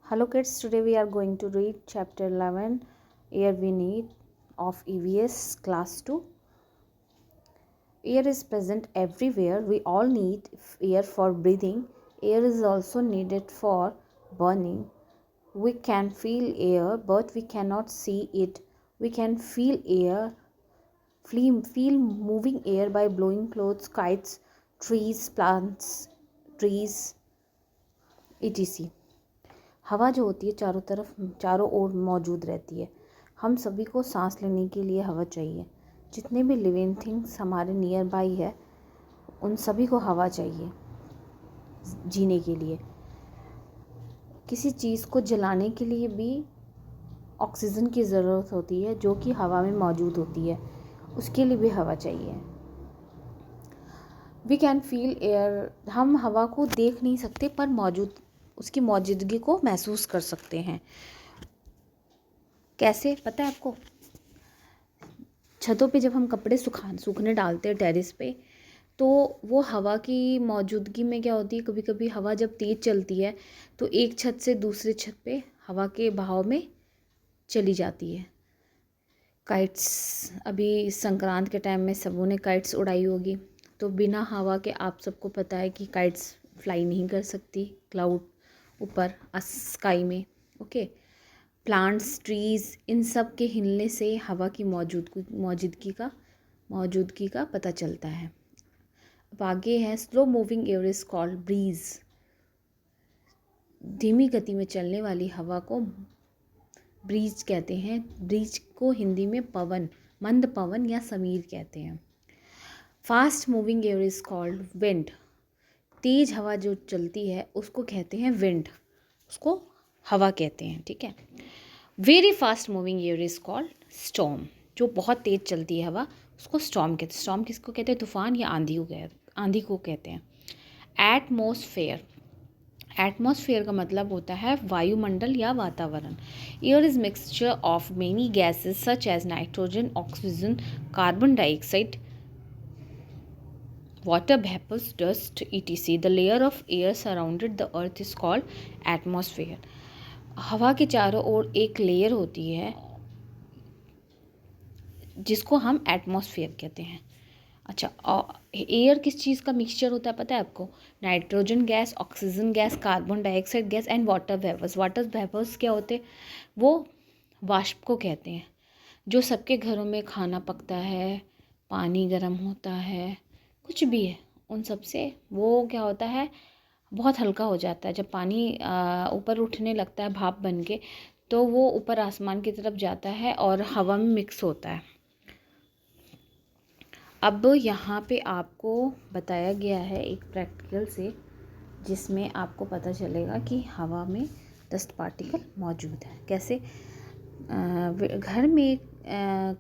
Hello kids, today we are going to read chapter 11, Air We Need of EVS class 2. Air is present everywhere. We all need air for breathing. Air is also needed for burning. We can feel air, but we cannot see it. We can feel air, feel moving air by blowing clothes, kites, trees, plants, trees, etc. हवा जो होती है चारों ओर मौजूद रहती है। हम सभी को सांस लेने के लिए हवा चाहिए। जितने भी लिविंग थिंग्स हमारे नियर बाई है उन सभी को हवा चाहिए जीने के लिए। किसी चीज़ को जलाने के लिए भी ऑक्सीजन की ज़रूरत होती है जो कि हवा में मौजूद होती है, उसके लिए भी हवा चाहिए। वी कैन फील एयर, हम हवा को देख नहीं सकते पर उसकी मौजूदगी को महसूस कर सकते हैं। कैसे पता है आपको? छतों पे जब हम कपड़े सूखने डालते हैं टेरेस पे, तो वो हवा की मौजूदगी में क्या होती है, कभी कभी हवा जब तेज़ चलती है तो एक छत से दूसरे छत पे हवा के बहाव में चली जाती है। काइट्स, अभी संक्रांत के टाइम में सबों ने काइट्स उड़ाई होगी, तो बिना हवा के आप सबको पता है कि काइट्स फ्लाई नहीं कर सकती क्लाउड ऊपर स्काई में। ओके, प्लांट्स, ट्रीज़, इन सब के हिलने से हवा की मौजूदगी का पता चलता है। अब आगे है, slow moving air is called breeze. धीमी गति में चलने वाली हवा को ब्रीज कहते हैं। ब्रीज को हिंदी में पवन, मंद पवन या समीर कहते हैं। Fast moving air is called wind. तेज हवा जो चलती है उसको कहते हैं विंड, उसको हवा कहते हैं। ठीक है। Very fast moving air is called storm. जो बहुत तेज चलती है हवा उसको स्टॉर्म कहते हैं। स्टॉर्म किसको कहते हैं? तूफान या आंधी को कहते हैं। एटमॉस्फेयर, एटमॉस्फेयर का मतलब होता है वायुमंडल या वातावरण। Air is mixture of many gases such as nitrogen, oxygen, carbon dioxide, water, vapors, dust, etc. The layer of air surrounded the earth is called atmosphere. हवा के चारों ओर एक लेयर होती है जिसको हम एटमॉस्फेयर कहते हैं। अच्छा, एयर किस चीज़ का मिक्सचर होता है पता है आपको? Nitrogen gas, oxygen gas, carbon dioxide gas and water vapours. Water vapours क्या होते? वो वाष्प को कहते हैं। जो सबके घरों में खाना पकता है, पानी गर्म होता है, कुछ भी है, उन सब से वो क्या होता है, बहुत हल्का हो जाता है। जब पानी ऊपर उठने लगता है भाप बन के, तो वो ऊपर आसमान की तरफ जाता है और हवा में मिक्स होता है। अब यहाँ पे आपको बताया गया है एक प्रैक्टिकल से, जिसमें आपको पता चलेगा कि हवा में डस्ट पार्टिकल मौजूद है। कैसे? घर में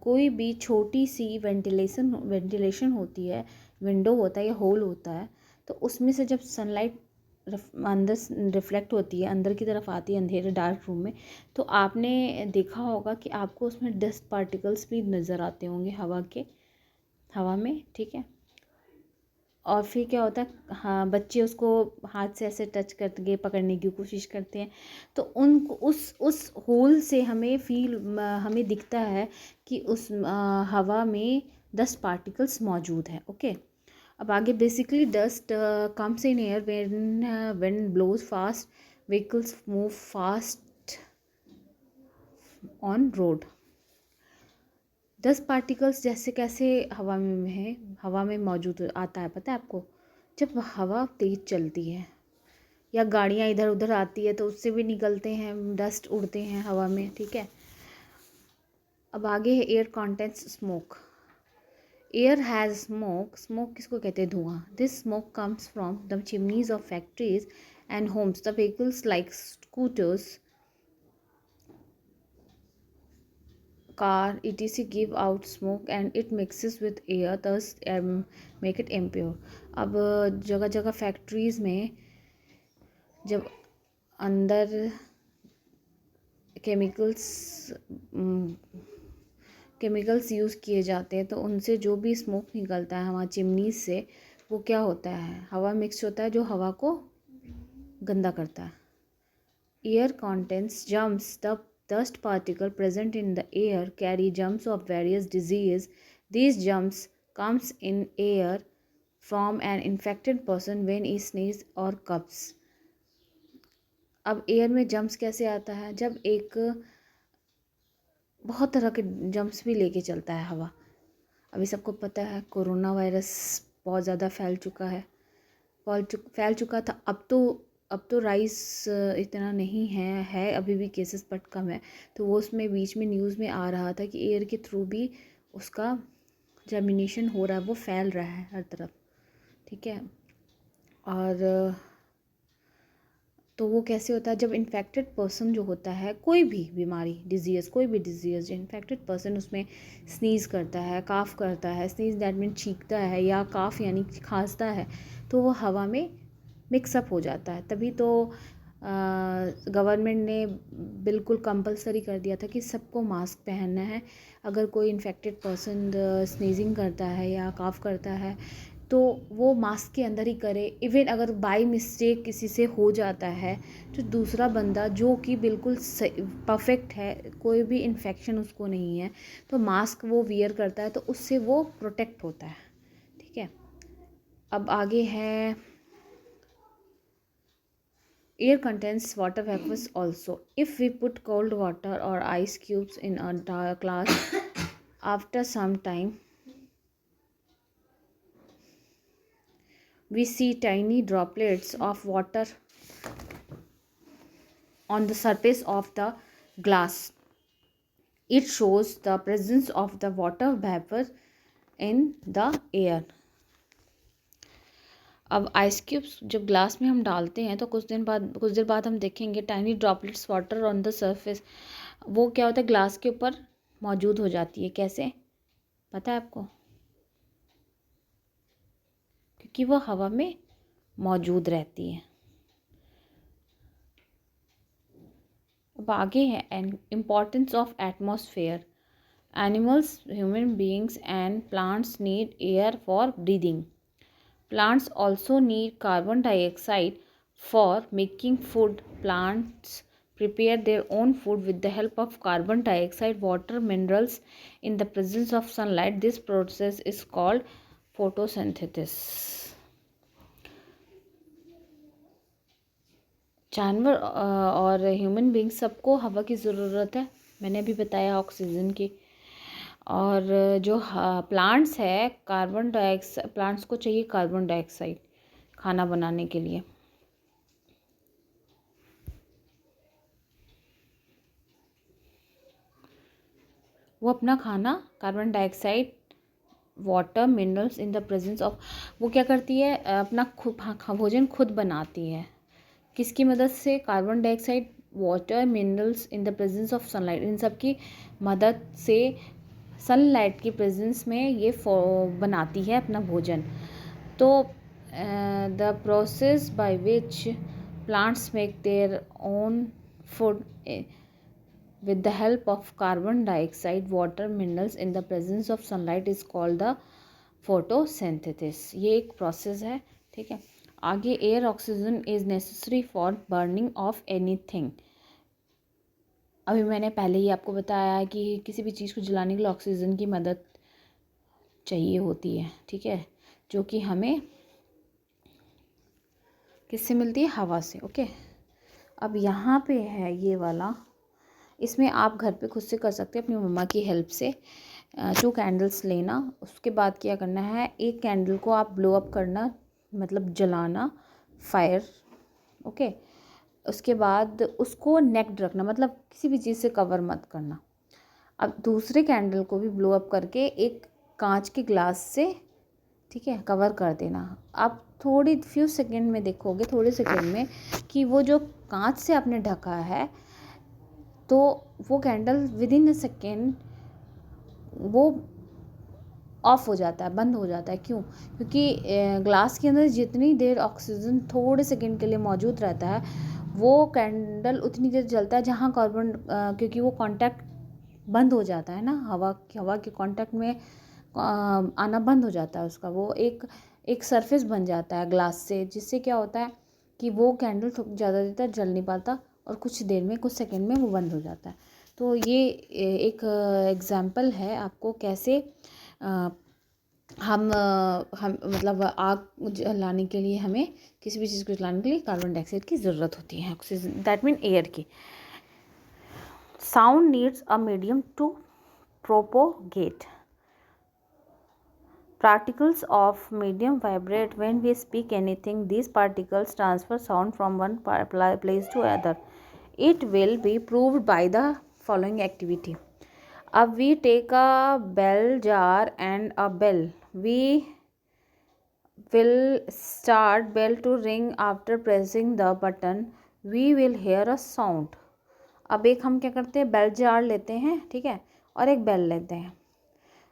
कोई भी छोटी सी वेंटिलेशन होती है, विंडो होता है या होल होता है, तो उसमें से जब सनलाइट अंदर रिफ्लेक्ट होती है, अंदर की तरफ आती है अंधेरे डार्क रूम में, तो आपने देखा होगा कि आपको उसमें डस्ट पार्टिकल्स भी नज़र आते होंगे हवा में। ठीक है। और फिर क्या होता है, हाँ, बच्चे उसको हाथ से ऐसे टच करके पकड़ने की कोशिश करते हैं, तो उनको उस होल से हमें दिखता है कि उस हवा में डस्ट पार्टिकल्स मौजूद है। ओके। अब आगे, basically dust comes in air when blows fast, vehicles move fast on road. Dust particles जैसे कैसे हवा में मौजूद आता है पता है आपको? जब हवा तेज़ चलती है या गाड़ियाँ इधर उधर आती है तो उससे भी निकलते हैं, डस्ट उड़ते हैं हवा में। ठीक है। अब आगे है, air contents smoke. Air has smoke. Smoke किसको कहते हैं? धुआं। This smoke comes from the chimneys of factories and homes. The vehicles like scooters, car, etc. give out smoke and it mixes with air, thus make it impure. अब जगह जगह factories में जब अंदर केमिकल्स यूज़ किए जाते हैं तो उनसे जो भी स्मोक निकलता है हमारे चिमनीज से, वो क्या होता है, हवा मिक्स होता है जो हवा को गंदा करता है। air contains germs, the dust particle present in the air carry germs of various diseases. These germs comes in air from an infected person when he sneeze or coughs. अब एयर में जम्स कैसे आता है? जब एक बहुत तरह के जम्स भी लेके चलता है हवा। अभी सबको पता है कोरोना वायरस बहुत ज़्यादा फैल चुका था। अब तो राइस इतना नहीं है अभी भी केसेस बट कम है। तो वो उसमें बीच में न्यूज़ में आ रहा था कि एयर के थ्रू भी उसका जर्मिनेशन हो रहा है, वो फैल रहा है हर तरफ, ठीक है। और तो वो कैसे होता है? जब इन्फेक्टेड पर्सन जो होता है, कोई भी बीमारी कोई भी डिजीज़, इन्फेक्टेड पर्सन उसमें स्नीज़ करता है, काफ़ करता है, स्नीज़ दैट मीन छींकता है, या काफ़ यानी खांसता है, तो वो हवा में मिक्सअप हो जाता है। तभी तो गवर्नमेंट ने बिल्कुल कंपलसरी कर दिया था कि सबको मास्क पहनना है। अगर कोई इन्फेक्टेड पर्सन स्नीजिंग करता है या काफ़ करता है तो वो मास्क के अंदर ही करे। इवन अगर बाय मिस्टेक किसी से हो जाता है तो दूसरा बंदा जो कि बिल्कुल परफेक्ट है, कोई भी इन्फेक्शन उसको नहीं है, तो मास्क वो वियर करता है, तो उससे वो प्रोटेक्ट होता है, ठीक है। अब आगे है air contains water vapors also. If we put cold water or ice cubes in a glass, after some time we see tiny droplets of water on the surface of the glass. It shows the presence of the water vapor in the air. अब ice cubes जब glass में हम डालते हैं तो कुछ देर बाद हम देखेंगे tiny droplets water on the surface. वो क्या होता है? ग्लास के ऊपर मौजूद हो जाती है। कैसे पता है आपको? क्योंकि वो हवा में मौजूद रहती है। अब आगे है importance of atmosphere. Animals, human beings and plants need air for breathing. Plants also need carbon dioxide for making food. Plants prepare their own food with the help of carbon dioxide, water, minerals in the presence of sunlight. This process is called photosynthesis. जानवर और human being सबको हवा की ज़रूरत है, मैंने अभी बताया ऑक्सीजन की। और जो प्लांट्स है, कार्बन डाइऑक्साइड, प्लांट्स को चाहिए कार्बन डाइऑक्साइड खाना बनाने के लिए। वो अपना खाना carbon dioxide, water, minerals in the presence of, वो क्या करती है? अपना भोजन खुद बनाती है। किसकी मदद से? Carbon dioxide, water, minerals in the presence of sunlight, इन सब की मदद से सनलाइट की प्रेजेंस में ये बनाती है अपना भोजन। तो the process by which plants make their own food with the help of carbon dioxide, water, minerals in the presence of sunlight is called the photosynthesis. ये एक प्रोसेस है, ठीक है। आगे air oxygen is necessary for burning of anything. अभी मैंने पहले ही आपको बताया कि किसी भी चीज़ को जलाने के लिए ऑक्सीजन की मदद चाहिए होती है, ठीक है, जो कि हमें किससे मिलती है? हवा से, ओके। अब यहाँ पे है ये वाला, इसमें आप घर पे खुद से कर सकते हैं अपनी मम्मा की हेल्प से। 2 कैंडल्स लेना, उसके बाद क्या करना है, एक कैंडल को आप ब्लो अप करना, मतलब जलाना, फायर, ओके। उसके बाद उसको नेक्ड रखना, मतलब किसी भी चीज़ से कवर मत करना। अब दूसरे कैंडल को भी ब्लो अप करके एक कांच के ग्लास से, ठीक है, कवर कर देना। आप थोड़े सेकंड में देखोगे, थोड़े सेकंड में, कि वो जो कांच से आपने ढका है तो वो candle with in a second वो ऑफ हो जाता है, बंद हो जाता है। क्यों? क्योंकि ग्लास के अंदर जितनी देर ऑक्सीजन थोड़े सेकंड के लिए मौजूद रहता है, वो कैंडल उतनी देर जलता है जहाँ कार्बन, क्योंकि वो कांटेक्ट बंद हो जाता है ना, हवा के कांटेक्ट में आना बंद हो जाता है उसका, वो एक सरफेस बन जाता है ग्लास से, जिससे क्या होता है कि वो कैंडल ज़्यादा देर तक जल नहीं पाता, और कुछ देर में, कुछ सेकंड में वो बंद हो जाता है। तो ये एक एग्जाम्पल है आपको कैसे हम मतलब आग जलाने के लिए हमें किसी भी चीज़ को जलाने के लिए कार्बन डाइऑक्साइड की ज़रूरत होती है, ऑक्सीजन, दैट मीन एयर की। Sound needs a medium to propagate. Particles of medium vibrate when we speak anything. These particles transfer sound from one place to other. It will be proved by the following activity. We take a bell jar and a bell. We will start bell to ring. After pressing the button, we will hear a sound. अब एक हम क्या करते हैं, bell jar लेते हैं, ठीक है, और एक बेल लेते हैं।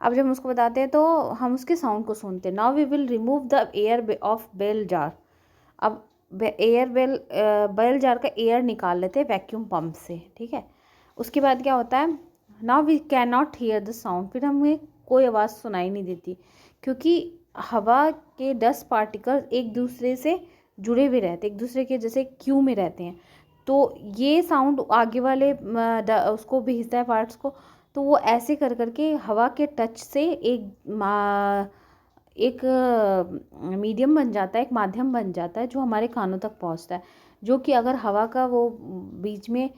अब जब हम उसको बताते हैं तो हम उसके साउंड को सुनते हैं। Now we will remove the air of bell jar. अब बेल जार का एयर निकाल लेते हैं वैक्यूम पंप से, ठीक है। उसके बाद क्या होता है, now we can not hear the sound, फिर हमें कोई आवाज़ सुनाई नहीं देती, क्योंकि हवा के डस्ट पार्टिकल्स एक दूसरे से जुड़े हुए रहते हैं, एक दूसरे के जैसे क्यू में रहते हैं। तो ये साउंड आगे वाले उसको भेजता है पार्ट्स को, तो वो ऐसे कर करके हवा के टच से एक मीडियम बन जाता है, एक माध्यम बन जाता है जो हमारे कानों तक पहुंचता है। जो कि अगर हवा का वो बीच में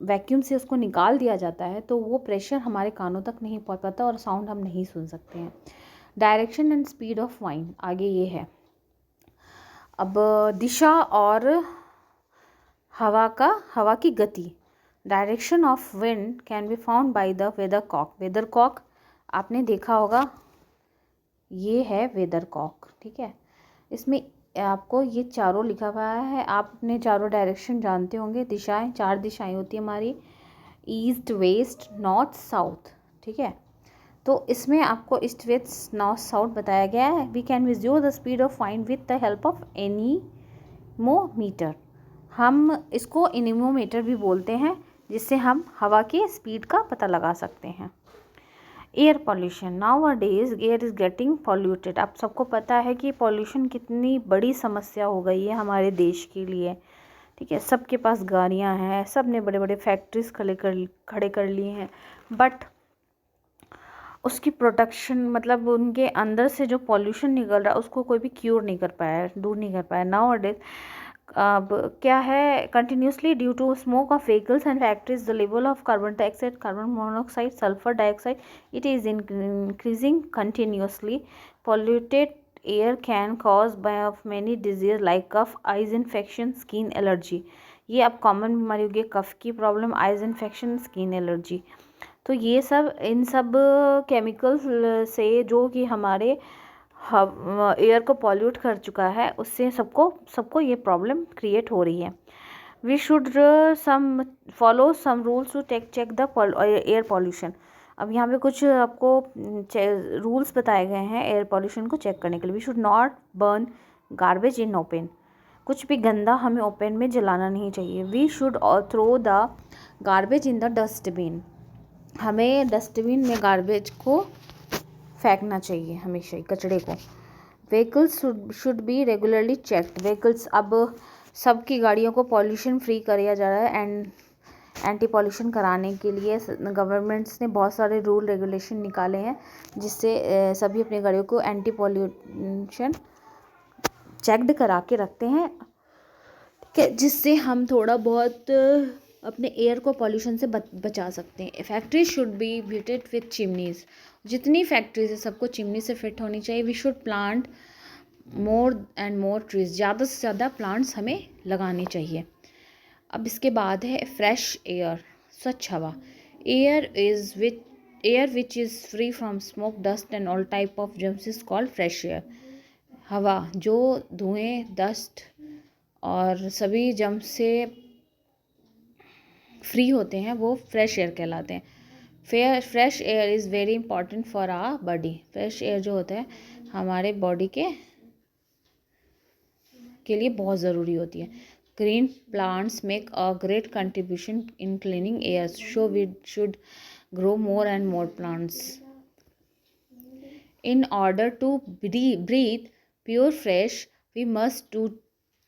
वैक्यूम से उसको निकाल दिया जाता है तो वो प्रेशर हमारे कानों तक नहीं पहुंच पाता और साउंड हम नहीं सुन सकते हैं। Direction and speed of wind, आगे ये है। अब दिशा और हवा की गति। Direction of wind can be found by the weathercock. Weathercock आपने देखा होगा, ये है वेदरकॉक, ठीक है। इसमें आपको ये चारों लिखा हुआ है, आप अपने चारों डायरेक्शन जानते होंगे। दिशाएं, 4 दिशाएं होती है हमारी, ईस्ट, वेस्ट, नॉर्थ, साउथ, ठीक है। तो इसमें आपको ईस्ट, वेस्ट, नॉर्थ, साउथ बताया गया है। We can measure the speed of wind with the help of anemometer. हम इसको एनीमोमीटर भी बोलते हैं, जिससे हम हवा की स्पीड का पता लगा सकते हैं। Air pollution, now a days air is getting polluted. आप सबको पता है कि पॉल्यूशन कितनी बड़ी समस्या हो गई है हमारे देश के लिए, ठीक है। सबके पास गाड़ियां हैं, सब ने बड़े बड़े फैक्ट्रीज खड़े कर लिए हैं, बट उसकी प्रोटेक्शन, मतलब उनके अंदर से जो पॉल्यूशन निकल रहा है उसको कोई भी क्योर नहीं कर पाया, दूर नहीं कर पाया। नाउ अ डेज अब क्या है, continuously due to smoke of vehicles and factories the level of carbon dioxide, carbon monoxide, sulphur dioxide, it is increasing continuously. Polluted air can cause by of many disease like cough, eyes infection, skin allergy. ये अब common बीमारी होगी, कफ की problem, eyes infection, skin allergy. तो ये सब, इन सब chemicals से जो कि हमारे एयर को पॉल्यूट कर चुका है, उससे सबको ये प्रॉब्लम क्रिएट हो रही है। We should follow some rules to check the air pollution. अब यहाँ पे कुछ आपको रूल्स बताए गए हैं एयर पॉल्यूशन को चेक करने के लिए। We should not burn garbage in open. कुछ भी गंदा हमें ओपन में जलाना नहीं चाहिए। We should throw the garbage in the dustbin. हमें डस्टबिन में गार्बेज को फेंकना चाहिए हमेशा ही, कचड़े को। Vehicles should be regularly checked. Vehicles, अब सबकी गाड़ियों को पॉल्यूशन फ्री किया जा रहा है, एंड एंटी पॉल्यूशन कराने के लिए गवर्नमेंट्स ने बहुत सारे रूल रेगुलेशन निकाले हैं, जिससे सभी अपनी गाड़ियों को एंटी पॉल्यूशन चेक्ड करा के रखते हैं, जिससे हम थोड़ा बहुत अपने एयर को पॉल्यूशन से बचा सकते हैं। Factory should be fitted with chimneys. जितनी फैक्ट्रीज है सबको चिमनी से फिट होनी चाहिए। We should plant more and more trees. ज़्यादा से ज़्यादा प्लांट्स हमें लगाने चाहिए। अब इसके बाद है फ्रेश एयर, स्वच्छ हवा। Air which is free from smoke, dust and all type of germs is called fresh air. हवा जो धुएं, डस्ट और सभी जर्म्स से फ्री होते हैं वो फ्रेश एयर कहलाते हैं। Fresh air is very important for our body. Fresh air जो होता है हमारे बॉडी के लिए बहुत ज़रूरी होती है। Green plants make a great contribution in cleaning air, so we should grow more and more plants. In order to breathe pure fresh, we must do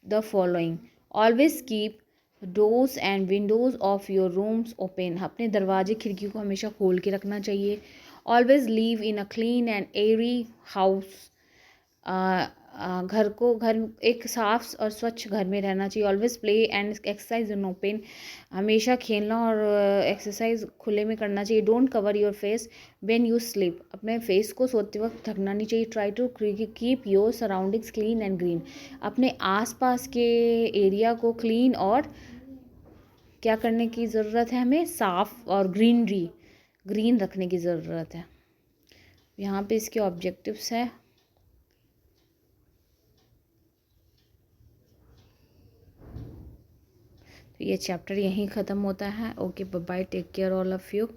the following. Always keep doors and windows of your rooms open, अपने दरवाजे खिड़की को हमेशा खोल के रखना चाहिए। Always live in a clean and airy house, घर एक साफ और स्वच्छ घर में रहना चाहिए। Always play and exercise in open, हमेशा खेलना और एक्सरसाइज खुले में करना चाहिए। Don't cover your face when you sleep, अपने फेस को सोते वक्त ढकना नहीं चाहिए। Try to keep your surroundings clean and green, अपने आसपास के एरिया को क्लीन और क्या करने की ज़रूरत है, हमें साफ़ और ग्रीन रखने की ज़रूरत है। यहाँ पे इसके ऑब्जेक्टिव्स है। तो ये चैप्टर यहीं ख़त्म होता है। Okay bye, take care all of you.